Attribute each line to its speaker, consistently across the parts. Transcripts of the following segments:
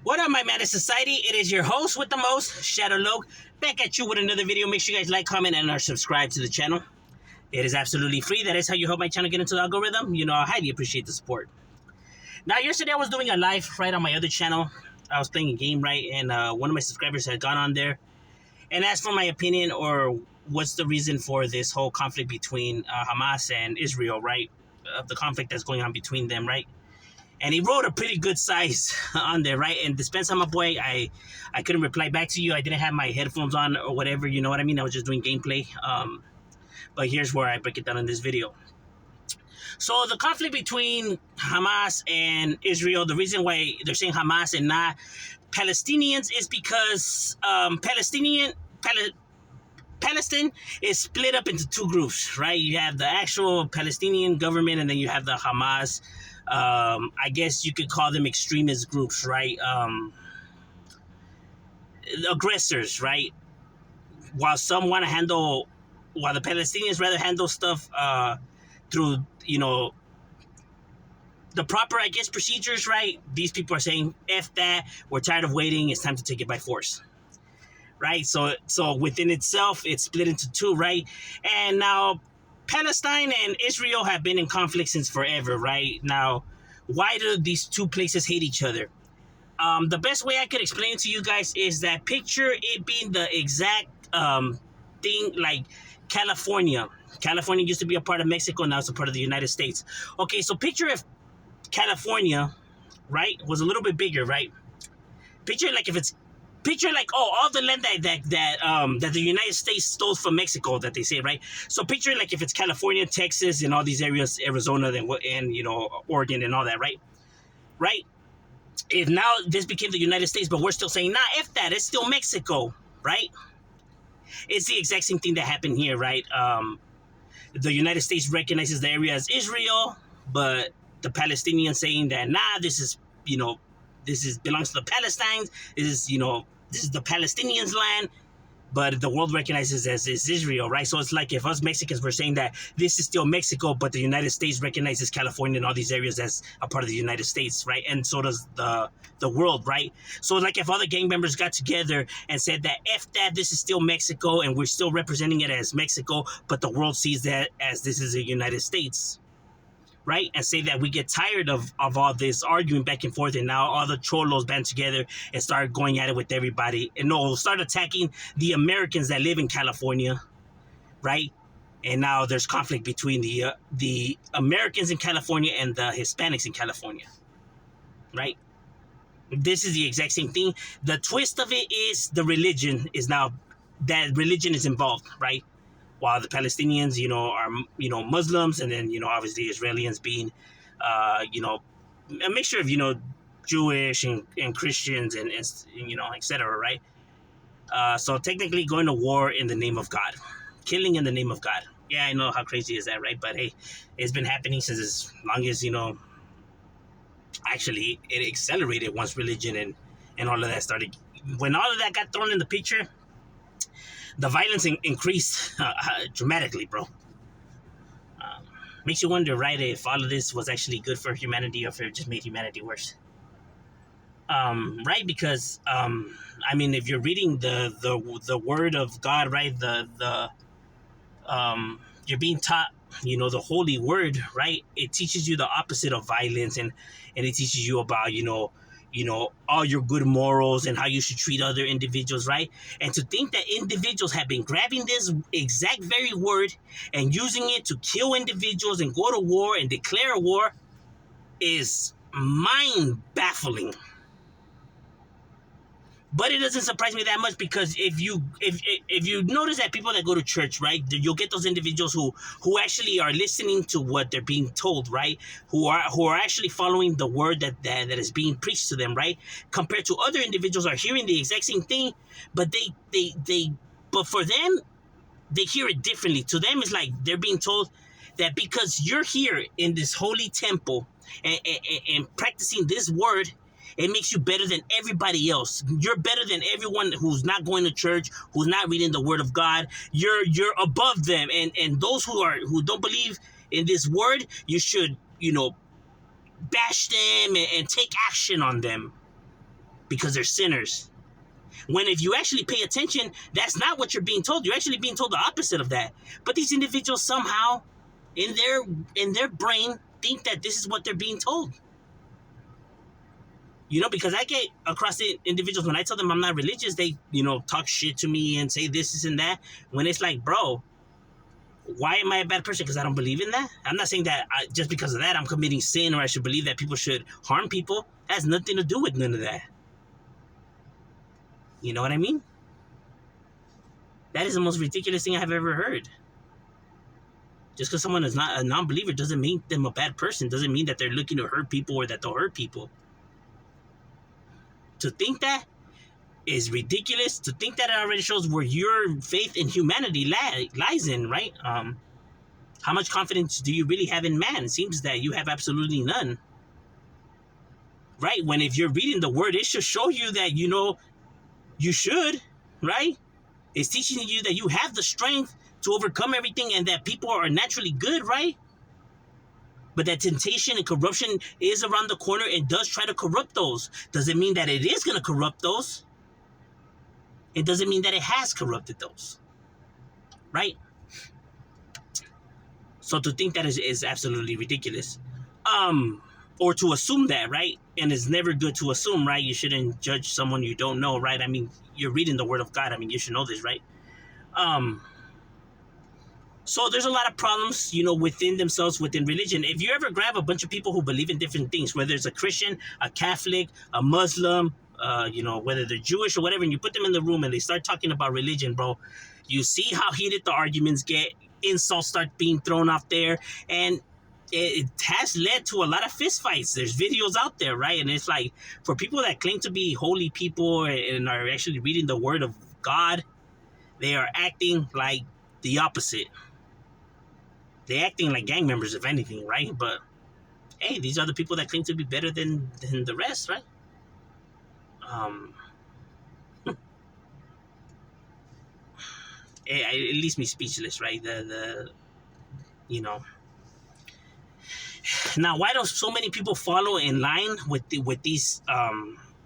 Speaker 1: What up, my Madness Society? It is your host with the most, Shadow Loke, back at you with another video. Make sure you guys like, comment, and are subscribed to the channel. It is absolutely free. That is how you help my channel get into the algorithm. You know, I highly appreciate the support. Now, yesterday I was doing a live right on my other channel. I was playing a game, right, and one of my subscribers had gone on there and asked for my opinion or what's the reason for this whole conflict between Hamas and Israel, right? The conflict that's going on between them, right? And he wrote a pretty good size on there, right? And dispense on my boy, I couldn't reply back to you. I didn't have my headphones on or whatever, you know what I mean? I was just doing gameplay. But here's where I break it down in this video. So the conflict between Hamas and Israel, the reason why they're saying Hamas and not Palestinians is because Palestine is split up into two groups, right? You have the actual Palestinian government, and then you have the Hamas. I guess you could call them extremist groups, right? Aggressors, right? While the Palestinians rather handle stuff through, you know, the proper, I guess, procedures, right? These people are saying, F that, we're tired of waiting, it's time to take it by force. Right? So within itself, it's split into two, right? And now Palestine and Israel have been in conflict since forever, right? Now, why do these two places hate each other? The best way I could explain it to you guys is that picture it being the exact thing like California. California used to be a part of Mexico, now it's a part of the United States. Okay, so picture if California, right, was a little bit bigger, right? Picture like all the land that the United States stole from Mexico, that they say, right? So picture like if it's California, Texas, and all these areas, Arizona, and you know, Oregon and all that, right? Right? If now this became the United States, but we're still saying, nah, F that, it's still Mexico, right? It's the exact same thing that happened here, right? The United States recognizes the area as Israel, but the Palestinians saying that, nah, this belongs to the Palestinians. This is the Palestinians' land, but the world recognizes as is Israel, right? So it's like if us Mexicans were saying that this is still Mexico, but the United States recognizes California and all these areas as a part of the United States, right? And so does the world, right? So like if other gang members got together and said that F that, this is still Mexico and we're still representing it as Mexico, but the world sees that as this is the United States, right? And say that we get tired of all this arguing back and forth, and now all the cholos band together and start going at it with everybody, and start attacking the Americans that live in California, right? And now there's conflict between the Americans in California and the Hispanics in California, right? This is the exact same thing. The twist of it is the religion is now that religion is involved, right? While the Palestinians, are, Muslims, and then, obviously Israelis being, a mixture of, Jewish and Christians and et cetera, right? So technically going to war in the name of God, killing in the name of God. Yeah, I know, how crazy is that, right? But hey, it's been happening since as long as, actually it accelerated once religion and all of that started. When all of that got thrown in the picture, the violence increased dramatically, bro. Makes you wonder, right, if all of this was actually good for humanity or if it just made humanity worse. Right, because if you're reading the word of God, right, you're being taught, the holy word, right? It teaches you the opposite of violence, and it teaches you about, all your good morals and how you should treat other individuals, right? And to think that individuals have been grabbing this exact very word and using it to kill individuals and go to war and declare a war is mind-baffling. But it doesn't surprise me that much, because if you notice that people that go to church, right, you'll get those individuals who actually are listening to what they're being told, right, who are actually following the word that is being preached to them, right, compared to other individuals are hearing the exact same thing, but but for them, they hear it differently. To them, it's like they're being told that because you're here in this holy temple and practicing this word, it makes you better than everybody else. You're better than everyone who's not going to church, who's not reading the word of God. You're above them. And those who don't believe in this word, you should, bash them and take action on them. because they're sinners. When if you actually pay attention, that's not what you're being told. You're actually being told the opposite of that. But these individuals somehow, in their brain, think that this is what they're being told. You know, because I get across the individuals when I tell them I'm not religious, they, talk shit to me and say this and that. When it's like, bro, why am I a bad person? Because I don't believe in that? I'm not saying that just because of that I'm committing sin or I should believe that people should harm people. That has nothing to do with none of that. You know what I mean? That is the most ridiculous thing I've ever heard. Just because someone is not a non-believer doesn't mean them a bad person. Doesn't mean that they're looking to hurt people or that they'll hurt people. To think that is ridiculous. To think that it already shows where your faith in humanity lies in, right? How much confidence do you really have in man? It seems that you have absolutely none. Right? When if you're reading the word, it should show you that, you should, right? It's teaching you that you have the strength to overcome everything and that people are naturally good, right? But that temptation and corruption is around the corner and does try to corrupt those. Doesn't mean that it is going to corrupt those. It doesn't mean that it has corrupted those, right? So to think that is absolutely ridiculous. Or to assume that, right? And it's never good to assume, right? You shouldn't judge someone you don't know, right? I mean, you're reading the word of God. I mean, you should know this, right? So there's a lot of problems, within themselves, within religion. If you ever grab a bunch of people who believe in different things, whether it's a Christian, a Catholic, a Muslim, whether they're Jewish or whatever, and you put them in the room and they start talking about religion, bro, you see how heated the arguments get, insults start being thrown out there, and it has led to a lot of fistfights. There's videos out there, right? And it's like, for people that claim to be holy people and are actually reading the word of God, they are acting like the opposite. They're acting like gang members, if anything, right? But hey, these are the people that claim to be better than the rest, right? It leaves me speechless, right? Now, why do so many people follow in line with these,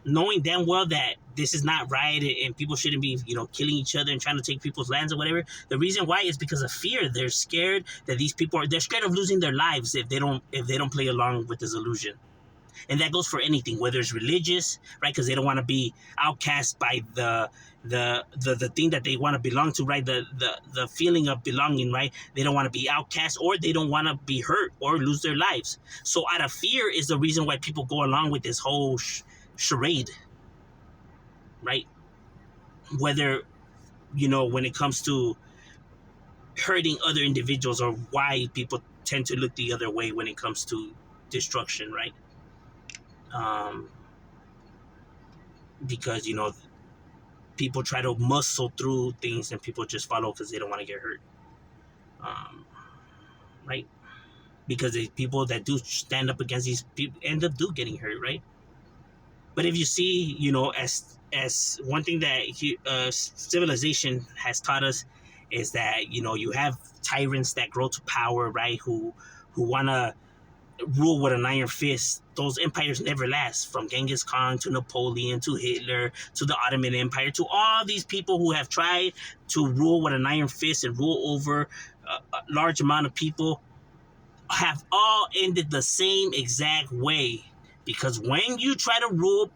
Speaker 1: knowing damn well that this is not right and people shouldn't be, killing each other and trying to take people's lands or whatever? The reason why is because of fear. They're scared that they're scared of losing their lives if they don't play along with this illusion. And that goes for anything, whether it's religious, right? Because they don't want to be outcast by the thing that they want to belong to, right? The feeling of belonging, right? They don't want to be outcast, or they don't want to be hurt or lose their lives. So out of fear is the reason why people go along with this whole charade, right? Whether, when it comes to hurting other individuals, or why people tend to look the other way when it comes to destruction, right? Because people try to muscle through things and people just follow because they don't want to get hurt, right? Because the people that do stand up against these people end up getting hurt, right? But if you see, as one thing that civilization has taught us is that you have tyrants that grow to power, right? Who want to rule with an iron fist. Those empires never last, from Genghis Khan to Napoleon to Hitler to the Ottoman Empire to all these people who have tried to rule with an iron fist and rule over a large amount of people, have all ended the same exact way. Because when you try to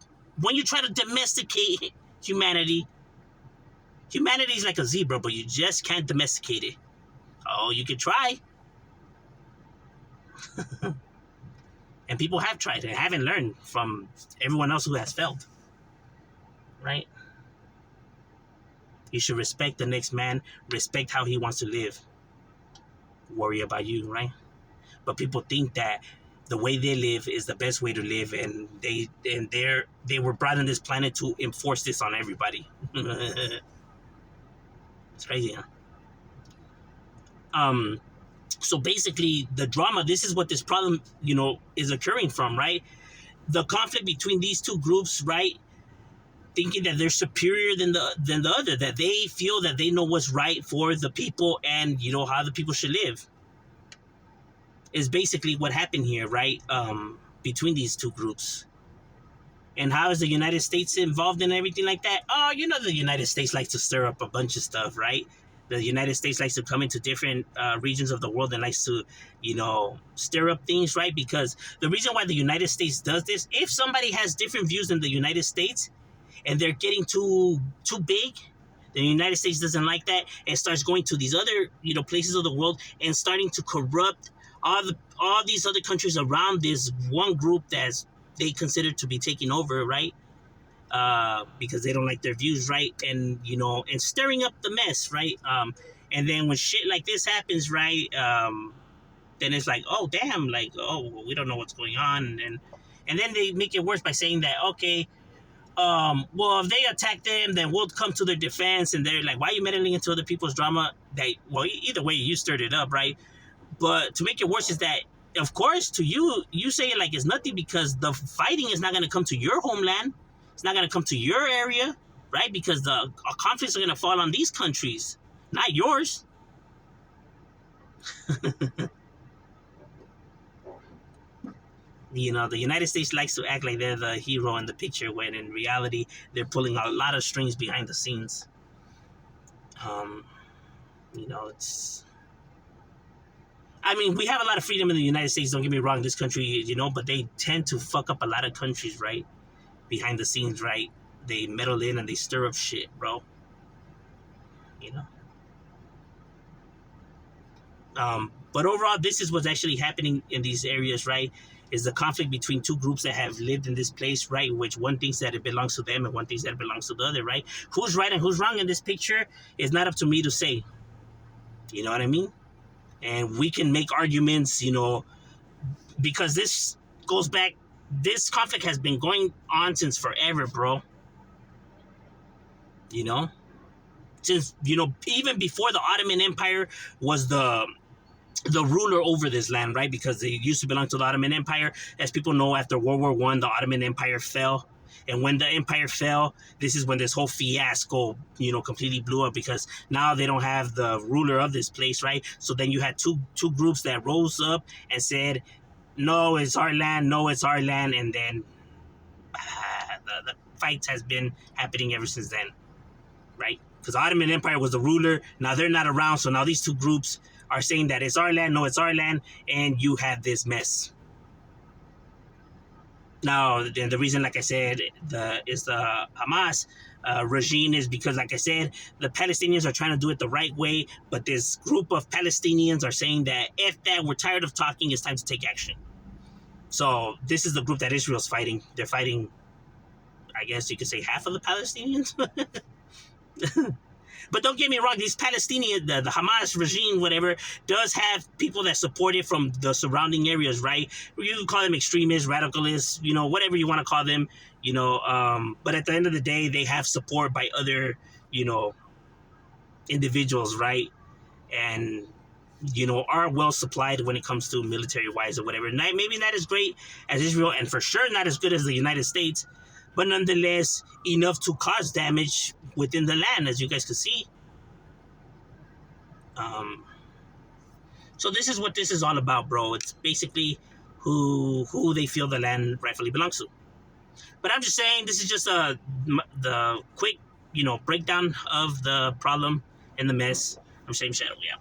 Speaker 1: domesticate humanity is like a zebra, but you just can't domesticate it. Oh, you could try. And people have tried and haven't learned from everyone else who has failed, right? You should respect the next man, respect how he wants to live, worry about you, right? But people think that the way they live is the best way to live, and they were brought on this planet to enforce this on everybody. It's crazy, huh? So basically, the drama, this is what this problem, is occurring from, right? The conflict between these two groups, right? Thinking that they're superior than the other, that they feel that they know what's right for the people and, how the people should live, is basically what happened here, right? Between these two groups. And how is the United States involved in everything like that? Oh, you know, the United States likes to stir up a bunch of stuff, right? The United States likes to come into different regions of the world and likes to, stir up things, right? Because the reason why the United States does this, if somebody has different views than the United States and they're getting too big, the United States doesn't like that and starts going to these other, places of the world and starting to corrupt all these other countries around this one group that's they consider to be taking over, right? Because they don't like their views, right? And and stirring up the mess, right? And then when shit like this happens, right? Then it's like, oh damn, like, oh, we don't know what's going on, and then they make it worse by saying that, okay, well, if they attack them, then we'll come to their defense. And they're like, why are you meddling into other people's drama? Well, either way, you stirred it up, right? But to make it worse is that, of course, to you say it like it's nothing because the fighting is not going to come to your homeland. It's not going to come to your area, right? Because the conflicts are going to fall on these countries, not yours. The United States likes to act like they're the hero in the picture when in reality, they're pulling a lot of strings behind the scenes. It's... I mean, we have a lot of freedom in the United States, don't get me wrong, this country, but they tend to fuck up a lot of countries, right? Behind the scenes, right? They meddle in and they stir up shit, bro. You know? But overall, this is what's actually happening in these areas, right? Is the conflict between two groups that have lived in this place, right? Which one thinks that it belongs to them and one thinks that it belongs to the other, right? Who's right and who's wrong in this picture is not up to me to say. You know what I mean? And we can make arguments, because this goes back, this conflict has been going on since forever, bro. Since, even before the Ottoman Empire was the ruler over this land, right? Because they used to belong to the Ottoman Empire. As people know, after World War I, the Ottoman Empire fell. And when the empire fell, this is when this whole fiasco, completely blew up because now they don't have the ruler of this place, right? So then you had two groups that rose up and said, no, it's our land. No, it's our land. And then the fights has been happening ever since then, right? Because the Ottoman Empire was the ruler. Now they're not around. So now these two groups are saying that it's our land. No, it's our land. And you have this mess. Now, the reason, like I said, is the Hamas regime is because, like I said, the Palestinians are trying to do it the right way, but this group of Palestinians are saying that if that we're tired of talking, it's time to take action. So this is the group that Israel's fighting. They're fighting, I guess you could say, half of the Palestinians. But don't get me wrong, these Palestinians, the Hamas regime, whatever, does have people that support it from the surrounding areas, right? You can call them extremists, radicalists, whatever you want to call them, but at the end of the day, they have support by other, individuals, right? And, are well supplied when it comes to military-wise or whatever. Maybe not as great as Israel, and for sure not as good as the United States, but nonetheless enough to cause damage within the land, as you guys can see. So this is what this is all about, bro. It's basically who they feel the land rightfully belongs to. But I'm just saying, this is just the quick, breakdown of the problem and the mess. I'm Shame Shadow, yeah.